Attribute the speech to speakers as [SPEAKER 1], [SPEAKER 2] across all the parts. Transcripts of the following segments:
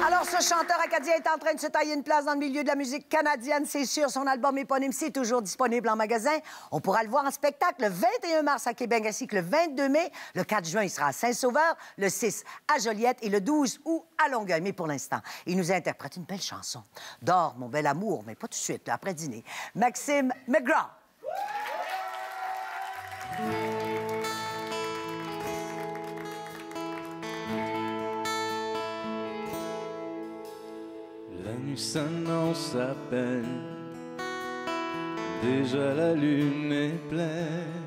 [SPEAKER 1] Alors, ce chanteur acadien est en train de se tailler une place dans le milieu de la musique canadienne, c'est sûr. Son album éponyme, c'est toujours disponible en magasin. On pourra le voir en spectacle le 21 mars à Québec, ainsi que le 22 mai. Le 4 juin, il sera à Saint-Sauveur, le 6 à Joliette et le 12 août à Longueuil. Mais pour l'instant, il nous interprète une belle chanson. Dors, mon bel amour, mais pas tout de suite, là, après dîner. Maxime McGraw.
[SPEAKER 2] La nuit s'annonce à peine, déjà la lune est pleine.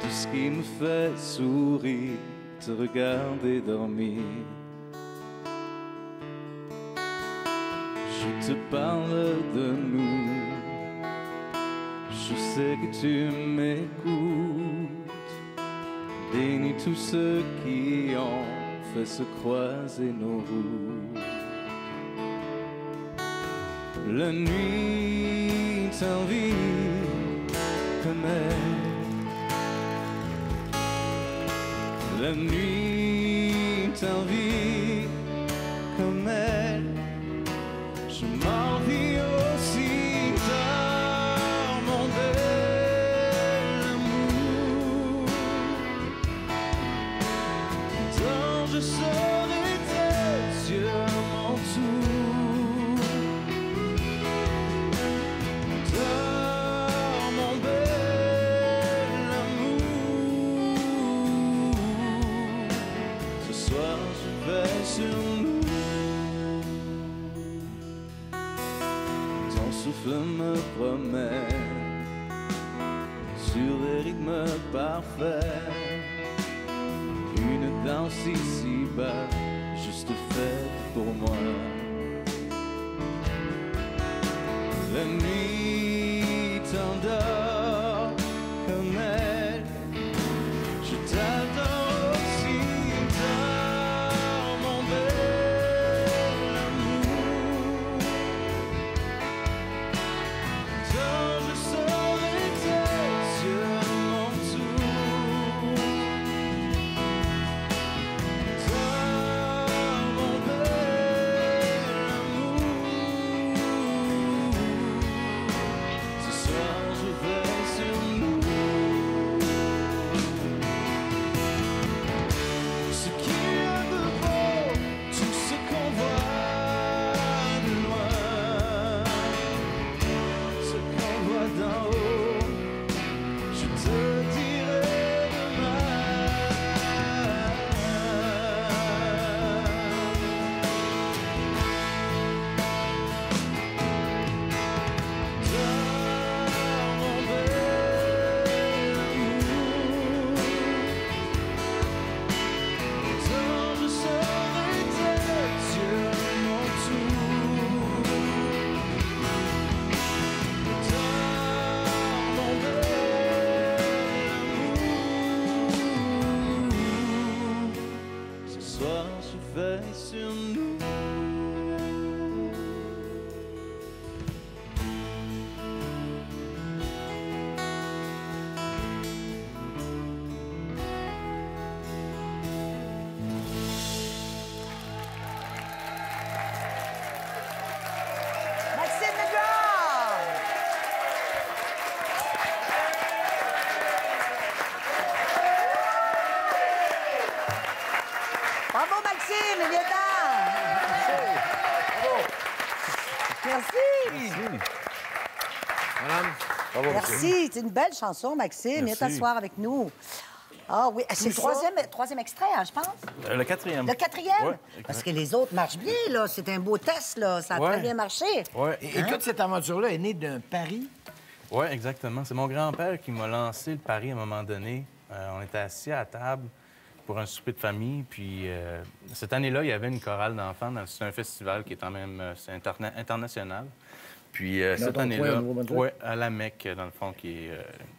[SPEAKER 2] Tout ce qui me fait sourire, te regarder dormir. Je te parle de nous, je sais que tu m'écoutes. Bénis tous ceux qui ont fait se croiser nos routes. La nuit t'envie comme elle. La nuit t'envie comme elle. Je m'envie aussi tard, mon bel amour. Tant je serai tes yeux, mon tout. Ton souffle me promène sur des rythmes parfaits, une danse ici-bas, juste faite pour moi. La nuit t'endort comme elle, je t'adore.
[SPEAKER 1] Bravo, Maxime, il est Merci.
[SPEAKER 3] Madame. Bravo,
[SPEAKER 1] Merci. C'est une belle chanson, Maxime. Viens t'asseoir avec nous. Ah oui, c'est le troisième extrait, hein, je pense.
[SPEAKER 2] Le quatrième.
[SPEAKER 1] Le quatrième?
[SPEAKER 2] Ouais,
[SPEAKER 1] parce que les autres marchent bien, là. C'est un beau test, là. Ça a très bien marché.
[SPEAKER 3] Ouais. Et toute cette aventure-là est née d'un pari?
[SPEAKER 2] Oui, exactement. C'est mon grand-père qui m'a lancé le pari à un moment donné. On était assis à table pour un souper de famille. Puis cette année-là, il y avait une chorale d'enfants. C'est un festival qui est quand même international. Puis cette année-là, à la Mecque, dans le fond, qui est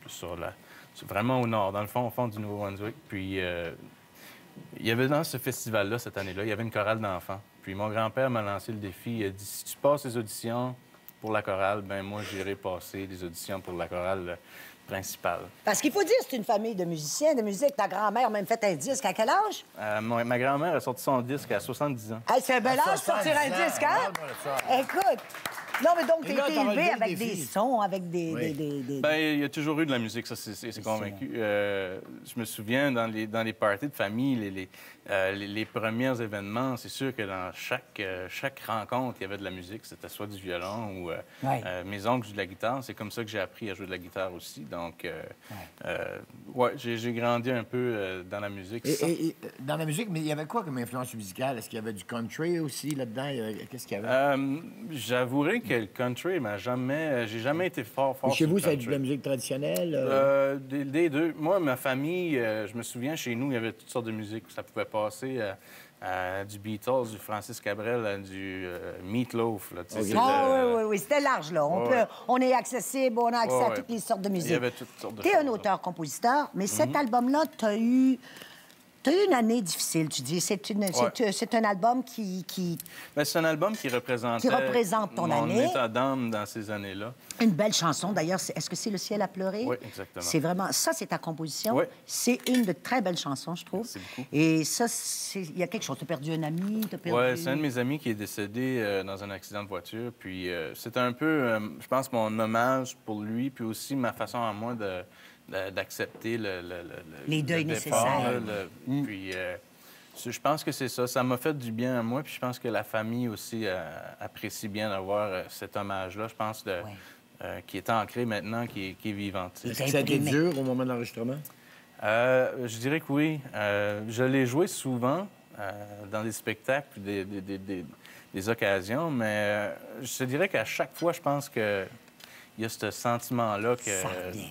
[SPEAKER 2] sur la... C'est vraiment au nord, dans le fond, au fond du Nouveau-Brunswick. Puis il y avait dans ce festival-là, cette année-là, il y avait une chorale d'enfants. Puis mon grand-père m'a lancé le défi. Il a dit, si tu passes les auditions pour la chorale, ben moi, j'irai passer les auditions pour la chorale principal.
[SPEAKER 1] Parce qu'il faut dire, c'est une famille de musiciens, de musique. Ta grand-mère a même fait un disque. À quel âge?
[SPEAKER 2] Ma grand-mère a sorti son disque à 70 ans.
[SPEAKER 1] Hey, c'est un bel âge de sortir un
[SPEAKER 3] 70 ans.
[SPEAKER 1] disque, hein?
[SPEAKER 3] Parle-moi de ça.
[SPEAKER 1] Écoute. Non, mais donc,
[SPEAKER 3] Et
[SPEAKER 1] t'as
[SPEAKER 3] là,
[SPEAKER 1] été
[SPEAKER 3] t'as
[SPEAKER 1] élevé
[SPEAKER 3] relevé le
[SPEAKER 1] avec des
[SPEAKER 3] défi.
[SPEAKER 1] sons, avec des...
[SPEAKER 2] Ben, il y a toujours eu de la musique, ça, c'est convaincu. Je me souviens, dans les parties de famille, les premiers événements, c'est sûr que dans chaque rencontre, il y avait de la musique. C'était soit du violon ou mes oncles jouent de la guitare. C'est comme ça que j'ai appris à jouer de la guitare aussi. Donc, j'ai grandi un peu dans la musique.
[SPEAKER 3] Et dans la musique, mais il y avait quoi comme influence musicale? Est-ce qu'il y avait du country aussi là-dedans? Qu'est-ce qu'il y avait?
[SPEAKER 2] J'avouerai que le country m'a jamais... J'ai jamais été fort
[SPEAKER 3] Et chez
[SPEAKER 2] sur
[SPEAKER 3] vous,
[SPEAKER 2] le
[SPEAKER 3] c'est
[SPEAKER 2] country.
[SPEAKER 3] de la musique traditionnelle?
[SPEAKER 2] Des deux. Moi, ma famille, je me souviens, chez nous, il y avait toutes sortes de musique. Ça pouvait passer à du Beatles, du Francis Cabrel, à du Meatloaf. Là, tu sais, c'était-
[SPEAKER 1] Oui. C'était large, là.
[SPEAKER 2] Ouais.
[SPEAKER 1] On est accessible, on a accès à
[SPEAKER 2] Ouais.
[SPEAKER 1] toutes les sortes de musique.
[SPEAKER 2] Il y avait toutes sortes de
[SPEAKER 1] T'es
[SPEAKER 2] choses,
[SPEAKER 1] un
[SPEAKER 2] là.
[SPEAKER 1] auteur-compositeur, mais cet album-là, t'as eu une année difficile, tu dis. C'est un album qui...
[SPEAKER 2] Ben, c'est un album qui représente
[SPEAKER 1] ton
[SPEAKER 2] mon
[SPEAKER 1] année.
[SPEAKER 2] état d'âme dans ces années-là.
[SPEAKER 1] Une belle chanson, d'ailleurs. Est-ce que c'est Le ciel a pleuré?
[SPEAKER 2] Oui, exactement.
[SPEAKER 1] C'est vraiment... Ça, c'est ta composition.
[SPEAKER 2] Oui.
[SPEAKER 1] C'est une de très belles chansons, je trouve.
[SPEAKER 2] Merci beaucoup.
[SPEAKER 1] Et ça, il y a quelque chose. T'as perdu un ami, t'as perdu...
[SPEAKER 2] Oui, c'est un de mes amis qui est décédé dans un accident de voiture. Puis c'est un peu, je pense, mon hommage pour lui, puis aussi ma façon à moi d'accepter
[SPEAKER 1] Les deuils
[SPEAKER 2] le départ,
[SPEAKER 1] nécessaires.
[SPEAKER 2] là, Puis je pense que c'est ça. Ça m'a fait du bien à moi, puis je pense que la famille aussi apprécie bien d'avoir cet hommage-là. Je pense qui est ancré maintenant, qui est vivant. Tu sais.
[SPEAKER 3] Est-ce que ça a été
[SPEAKER 1] imprimé.
[SPEAKER 3] dur au moment de l'enregistrement?
[SPEAKER 2] Je dirais que oui. Je l'ai joué souvent dans des spectacles puis des occasions, mais je te dirais qu'à chaque fois, je pense que il y a ce sentiment-là que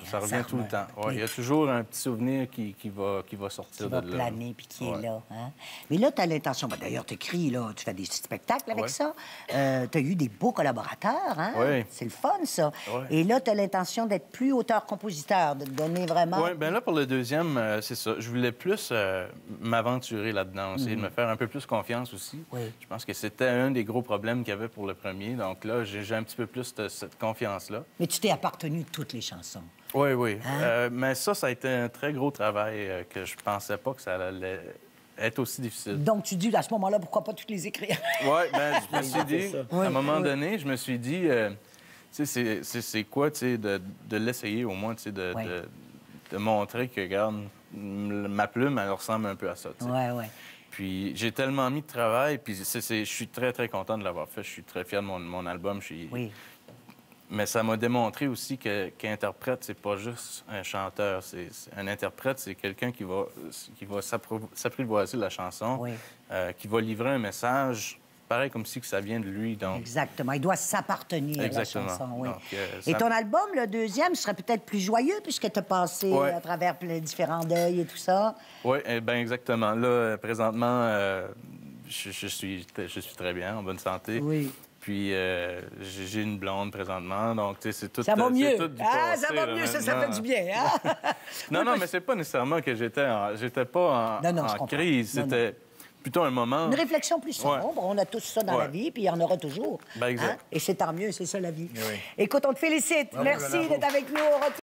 [SPEAKER 2] ça revient tout le temps. Ouais, il y a toujours un petit souvenir qui va sortir
[SPEAKER 1] Qui va
[SPEAKER 2] de là.
[SPEAKER 1] planer puis qui est
[SPEAKER 2] Ouais.
[SPEAKER 1] là. Hein? Mais là, tu as l'intention... Ben, d'ailleurs, tu écris, là, tu fais des spectacles avec
[SPEAKER 2] Ouais.
[SPEAKER 1] ça. Tu as eu des beaux collaborateurs. Hein?
[SPEAKER 2] Ouais.
[SPEAKER 1] C'est le fun, ça.
[SPEAKER 2] Ouais.
[SPEAKER 1] Et là, tu as l'intention d'être plus auteur-compositeur, de te donner vraiment...
[SPEAKER 2] Oui, bien là, pour le deuxième, c'est ça. Je voulais plus m'aventurer là-dedans, essayer de me faire un peu plus confiance aussi.
[SPEAKER 1] Oui.
[SPEAKER 2] Je pense que c'était un des gros problèmes qu'il y avait pour le premier. Donc là, j'ai un petit peu plus cette confiance-là.
[SPEAKER 1] Mais tu t'es appartenu toutes les chansons.
[SPEAKER 2] Oui, oui.
[SPEAKER 1] Hein?
[SPEAKER 2] Mais ça a été un très gros travail que je pensais pas que ça allait être aussi difficile.
[SPEAKER 1] Donc, tu dis, à ce moment-là, pourquoi pas toutes les écrire?
[SPEAKER 2] Oui, bien, je me suis dit,
[SPEAKER 3] ça.
[SPEAKER 2] à un moment donné, je me suis dit, tu sais, c'est quoi, tu sais, de l'essayer au moins, tu sais, de montrer que, regarde, ma plume, elle ressemble un peu à ça, tu sais.
[SPEAKER 1] Oui.
[SPEAKER 2] Puis j'ai tellement mis de travail, puis je suis très, très content de l'avoir fait. Je suis très fier de mon album.
[SPEAKER 1] Oui.
[SPEAKER 2] Mais ça m'a démontré aussi qu'interprète, c'est pas juste un chanteur. Un interprète, c'est quelqu'un qui va s'apprivoiser la chanson,
[SPEAKER 1] Oui.
[SPEAKER 2] qui va livrer un message, pareil comme si que ça vient de lui. Donc,
[SPEAKER 1] Exactement. Il doit s'appartenir à la
[SPEAKER 2] Exactement.
[SPEAKER 1] chanson, oui.
[SPEAKER 2] Donc,
[SPEAKER 1] Et
[SPEAKER 2] ça-
[SPEAKER 1] ton album, le deuxième, serait peut-être plus joyeux puisque tu as passé
[SPEAKER 2] Ouais.
[SPEAKER 1] à travers les différents deuils et tout ça.
[SPEAKER 2] Oui, bien exactement. Là, présentement, je suis très bien, en bonne santé.
[SPEAKER 1] Oui.
[SPEAKER 2] Puis j'ai une blonde présentement, donc tu sais, c'est tout.
[SPEAKER 1] Ça va
[SPEAKER 2] c'est
[SPEAKER 1] mieux.
[SPEAKER 2] tout du
[SPEAKER 1] Ah, ça
[SPEAKER 2] passé,
[SPEAKER 1] va
[SPEAKER 2] là,
[SPEAKER 1] mieux, ça fait
[SPEAKER 2] maintenant.
[SPEAKER 1] du bien, hein?
[SPEAKER 2] Non, non, mais c'est pas nécessairement que j'étais pas
[SPEAKER 1] Non, non, je
[SPEAKER 2] en
[SPEAKER 1] comprends.
[SPEAKER 2] crise.
[SPEAKER 1] Non,
[SPEAKER 2] C'était plutôt un moment.
[SPEAKER 1] Une réflexion plus sombre.
[SPEAKER 2] Ouais.
[SPEAKER 1] On a tous ça dans la
[SPEAKER 2] Ouais.
[SPEAKER 1] vie, puis il y en aura toujours.
[SPEAKER 2] Ben, exact.
[SPEAKER 1] Et c'est tant mieux, c'est ça la vie.
[SPEAKER 3] Oui.
[SPEAKER 1] Écoute, on te félicite.
[SPEAKER 3] Bravo,
[SPEAKER 1] Merci
[SPEAKER 3] bravo.
[SPEAKER 1] d'être avec nous. On retrouve